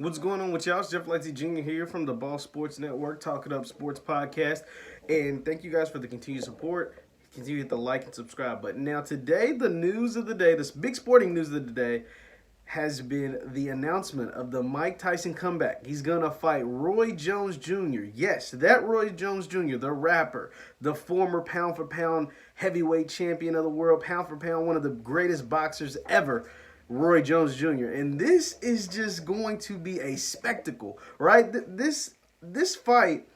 What's going on with y'all? It's Jeff Lightsy Jr. here from the Ball Sports Network, Talking Up Sports Podcast. And thank you guys for the continued support. Continue to hit the like and subscribe button. Now, today, the news of the day, this big sporting news of the day, has been the announcement of the Mike Tyson comeback. He's going to fight Roy Jones Jr. Yes, that Roy Jones Jr., the rapper, the former pound-for-pound heavyweight champion of the world, pound-for-pound, one of the greatest boxers ever, Roy Jones Jr. And this is just going to be a spectacle, right? This fight,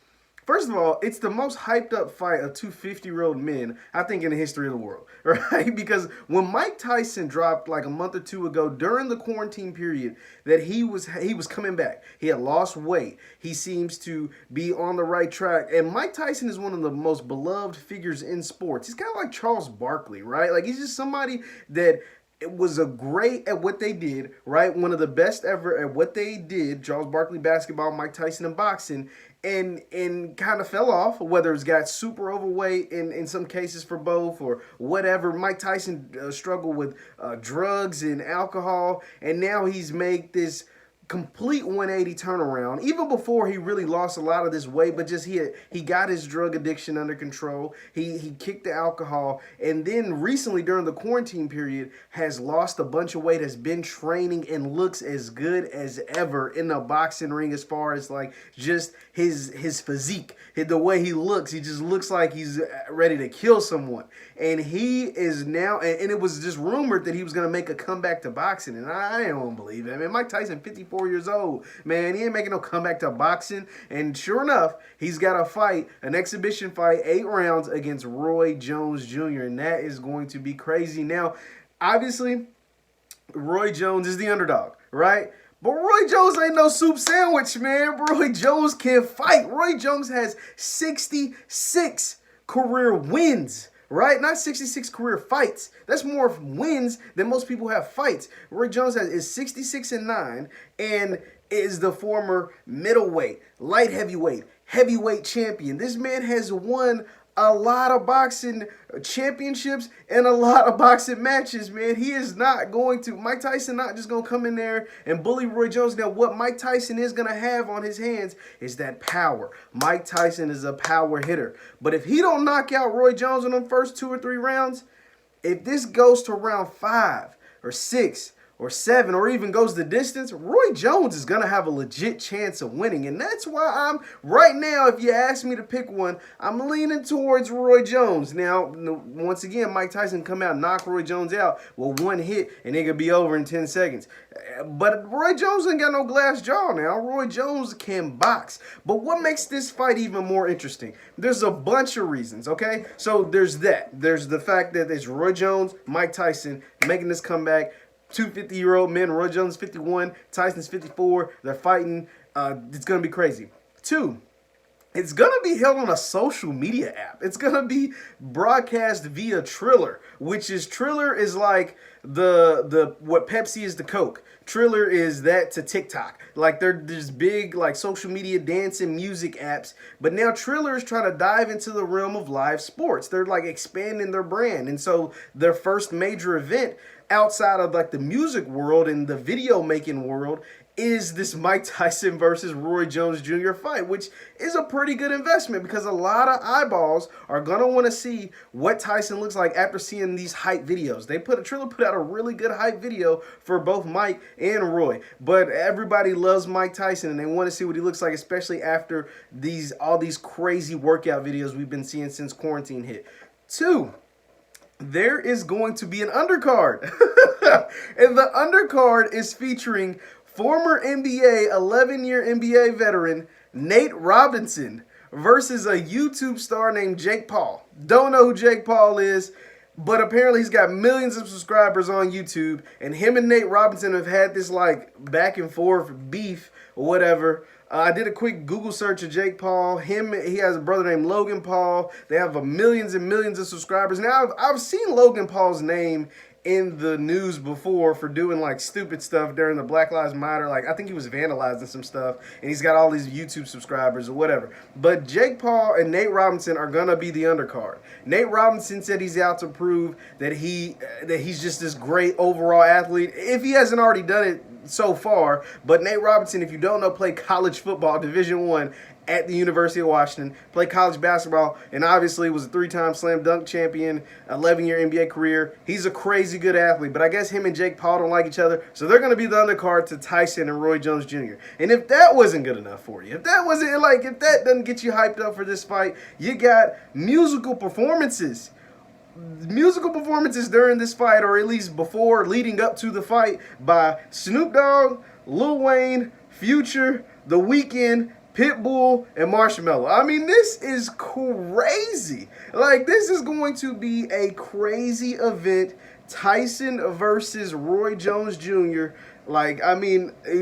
first of all, it's the most hyped up fight of two 50-year-old men, I think, in the history of the world, right? Because when Mike Tyson dropped like a month or two ago during the quarantine period that he was coming back, he had lost weight, he seems to be on the right track, and Mike Tyson is one of the most beloved figures in sports. He's kind of like Charles Barkley, right? Like, he's just somebody that it was a great at what they did, right? One of the best ever at what they did. Charles Barkley basketball, Mike Tyson in boxing, and kind of fell off, whether it's got super overweight in some cases for both or whatever. Mike Tyson struggled with drugs and alcohol, and now he's made this complete 180 turnaround. Even before he really lost a lot of this weight, but just he got his drug addiction under control. He kicked the alcohol, and then recently during the quarantine period has lost a bunch of weight, has been training, and looks as good as ever in the boxing ring as far as like just his physique, the way he looks. He just looks like he's ready to kill someone. And he is now, and it was just rumored that he was going to make a comeback to boxing, and I don't believe it. I mean, Mike Tyson, 54 years old, man, he ain't making no comeback to boxing. And sure enough, he's got a fight, an exhibition fight, 8 rounds against Roy Jones Jr., and that is going to be crazy. Now, obviously, Roy Jones is the underdog, right? But Roy Jones ain't no soup sandwich, man. Roy Jones can fight. Roy Jones has 66 career wins, right? Not 66 career fights. That's more wins than most people have fights. Roy Jones is 66-9 and is the former middleweight, light heavyweight, heavyweight champion. This man has won a lot of boxing championships and a lot of boxing matches, man. He is not going to, Mike Tyson not just going to come in there and bully Roy Jones. Now, what Mike Tyson is going to have on his hands is that power. Mike Tyson is a power hitter. But if he don't knock out Roy Jones in the first 2 or 3 rounds, if this goes to round 5 or 6 or 7 or even goes the distance, Roy Jones is going to have a legit chance of winning. And that's why right now, if you ask me to pick one, I'm leaning towards Roy Jones. Now, once again, Mike Tyson come out and knock Roy Jones out with one hit and it could be over in 10 seconds. But Roy Jones ain't got no glass jaw now. Roy Jones can box. But what makes this fight even more interesting? There's a bunch of reasons, okay? So there's that. There's the fact that it's Roy Jones, Mike Tyson making this comeback. Two 50-year-old men, Roy Jones 51, Tyson's 54. They're fighting. It's going to be crazy. 2, it's going to be held on a social media app. It's going to be broadcast via Triller, which is Triller is like the what Pepsi is to Coke. Triller is that to TikTok. Like there's big like social media dance and music apps, but now Triller is trying to dive into the realm of live sports. They're like expanding their brand, and so their first major event outside of like the music world and the video making world is this Mike Tyson versus Roy Jones Jr. fight, which is a pretty good investment because a lot of eyeballs are going to want to see what Tyson looks like after seeing these hype videos. Triller put out a really good hype video for both Mike and Roy, but everybody loves Mike Tyson and they want to see what he looks like, especially after all these crazy workout videos we've been seeing since quarantine hit. 2, there is going to be an undercard. And the undercard is featuring former NBA, 11-year NBA veteran, Nate Robinson versus a YouTube star named Jake Paul. Don't know who Jake Paul is, but apparently he's got millions of subscribers on YouTube, and him and Nate Robinson have had this like back and forth beef or whatever. I did a quick Google search of Jake Paul. He has a brother named Logan Paul. They have millions and millions of subscribers. Now, I've seen Logan Paul's name in the news before for doing like stupid stuff during the Black Lives Matter. Like I think he was vandalizing some stuff, and he's got all these YouTube subscribers or whatever. But Jake Paul and Nate Robinson are gonna be the undercard. Nate Robinson said he's out to prove that he's just this great overall athlete. If he hasn't already done it, so far. But Nate Robinson, if you don't know, played college football, Division I at the University of Washington, played college basketball, and obviously was a 3-time slam dunk champion, 11-year NBA career. He's a crazy good athlete, but I guess him and Jake Paul don't like each other, so they're going to be the undercard to Tyson and Roy Jones Jr. And if that wasn't good enough for you, if that doesn't get you hyped up for this fight, you got musical performances during this fight, or at least before, leading up to the fight, by Snoop Dogg, Lil Wayne, Future, The Weeknd, Pitbull, and Marshmello. I mean, this is crazy. Like, this is going to be a crazy event. Tyson versus Roy Jones Jr. Like, I mean, I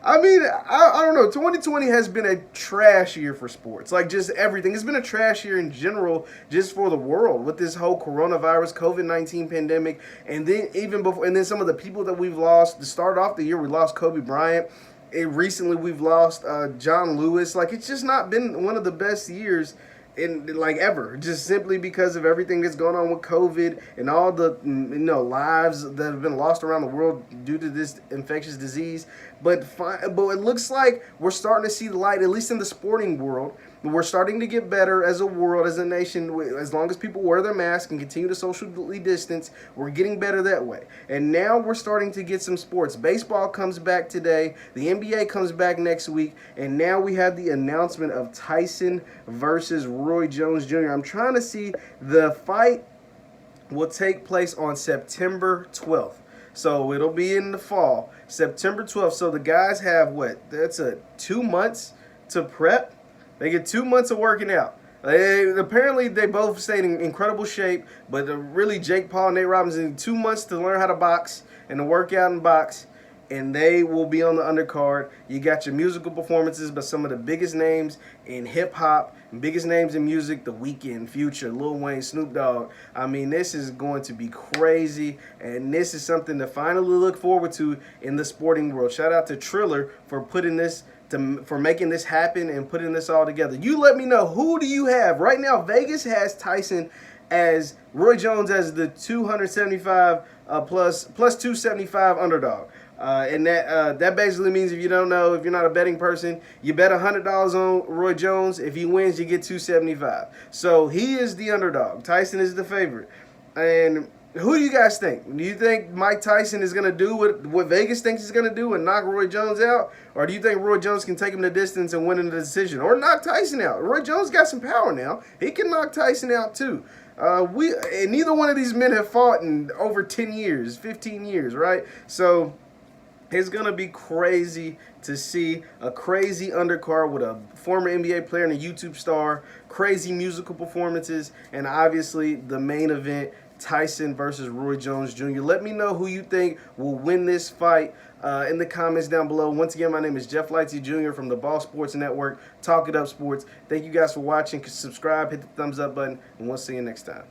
don't know. 2020 has been a trash year for sports. Like, just everything. It's been a trash year in general, just for the world, with this whole coronavirus, COVID-19 pandemic, and then even before, and then some of the people that we've lost. To start off the year, we lost Kobe Bryant. And recently, we've lost John Lewis. Like, it's just not been one of the best years in, like, ever, just simply because of everything that's going on with COVID and all the lives that have been lost around the world due to this infectious disease. But it looks like we're starting to see the light, at least in the sporting world. We're starting to get better as a world, as a nation. As long as people wear their mask and continue to socially distance, we're getting better that way. And now we're starting to get some sports. Baseball comes back today. The NBA comes back next week. And now we have the announcement of Tyson versus Roy Jones Jr. I'm trying to see. The fight will take place on September 12th. So it'll be in the fall, September 12th. So the guys have, that's 2 months to prep. They get 2 months of working out. Apparently, they both stayed in incredible shape, but really, Jake Paul and Nate Robinson, 2 months to learn how to box and to work out and box, and they will be on the undercard. You got your musical performances by some of the biggest names in hip-hop, biggest names in music: The Weeknd, Future, Lil Wayne, Snoop Dogg. I mean, this is going to be crazy, and this is something to finally look forward to in the sporting world. Shout out to Triller for making this happen and putting this all together. You let me know, who do you have? Right now, Vegas has Tyson as Roy Jones as the 275 plus 275 underdog. And that basically means, if you don't know, if you're not a betting person, you bet $100 on Roy Jones. If he wins, you get 275. So he is the underdog. Tyson is the favorite. And who do you guys think? Do you think Mike Tyson is going to do what Vegas thinks he's going to do and knock Roy Jones out? Or do you think Roy Jones can take him the distance and win in the decision? Or knock Tyson out? Roy Jones got some power now. He can knock Tyson out too. And neither one of these men have fought in over 10 years, 15 years, right? So it's going to be crazy to see a crazy undercard with a former NBA player and a YouTube star, crazy musical performances, and obviously the main event, Tyson versus Roy Jones Jr. Let me know who you think will win this fight in the comments down below. Once again, my name is Jeff Lightsy Jr. from the Ball Sports Network, Talk It Up Sports. Thank you guys for watching. Subscribe, hit the thumbs up button, and we'll see you next time.